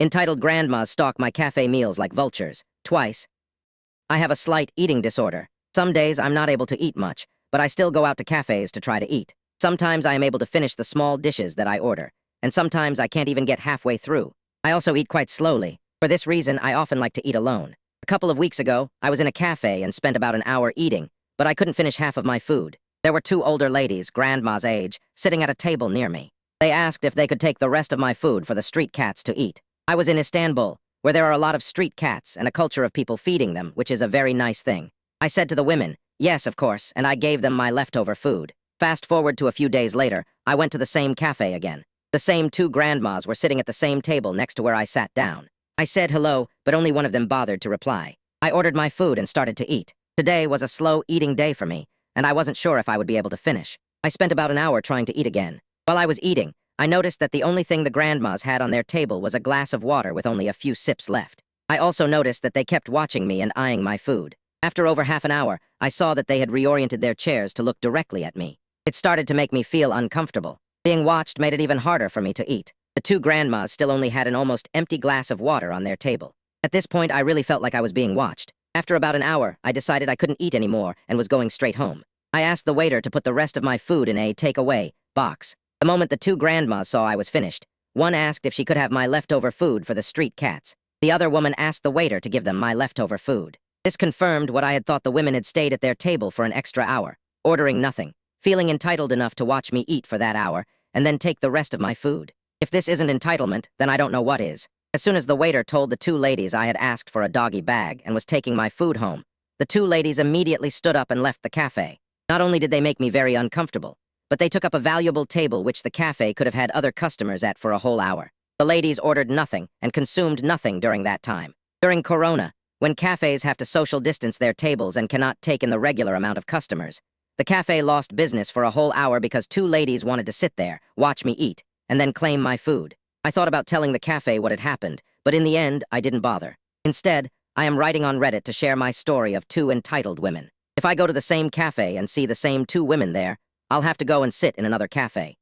Entitled grandmas stalk my cafe meals like vultures. Twice. I have a slight eating disorder. Some days I'm not able to eat much, but I still go out to cafes to try to eat. Sometimes I am able to finish the small dishes that I order, and sometimes I can't even get halfway through. I also eat quite slowly. For this reason, I often like to eat alone. A couple of weeks ago, I was in a cafe and spent about an hour eating, but I couldn't finish half of my food. There were two older ladies, grandma's age, sitting at a table near me. They asked if they could take the rest of my food for the street cats to eat. I was in Istanbul, where there are a lot of street cats and a culture of people feeding them, which is a very nice thing. I said to the women, yes, of course, and I gave them my leftover food. Fast forward to a few days later, I went to the same cafe again. The same two grandmas were sitting at the same table next to where I sat down. I said hello, but only one of them bothered to reply. I ordered my food and started to eat. Today was a slow eating day for me, and I wasn't sure if I would be able to finish. I spent about an hour trying to eat again. While I was eating, I noticed that the only thing the grandmas had on their table was a glass of water with only a few sips left. I also noticed that they kept watching me and eyeing my food. After over half an hour, I saw that they had reoriented their chairs to look directly at me. It started to make me feel uncomfortable. Being watched made it even harder for me to eat. The two grandmas still only had an almost empty glass of water on their table. At this point, I really felt like I was being watched. After about an hour, I decided I couldn't eat anymore and was going straight home. I asked the waiter to put the rest of my food in a takeaway box. The moment the two grandmas saw I was finished, one asked if she could have my leftover food for the street cats. The other woman asked the waiter to give them my leftover food. This confirmed what I had thought the women had stayed at their table for an extra hour, ordering nothing, feeling entitled enough to watch me eat for that hour, and then take the rest of my food. If this isn't entitlement, then I don't know what is. As soon as the waiter told the two ladies I had asked for a doggy bag and was taking my food home, the two ladies immediately stood up and left the cafe. Not only did they make me very uncomfortable, but they took up a valuable table which the cafe could have had other customers at for a whole hour. The ladies ordered nothing and consumed nothing during that time. During Corona, when cafes have to social distance their tables and cannot take in the regular amount of customers, the cafe lost business for a whole hour because two ladies wanted to sit there, watch me eat, and then claim my food. I thought about telling the cafe what had happened, but in the end, I didn't bother. Instead, I am writing on Reddit to share my story of two entitled women. If I go to the same cafe and see the same two women there, I'll have to go and sit in another cafe.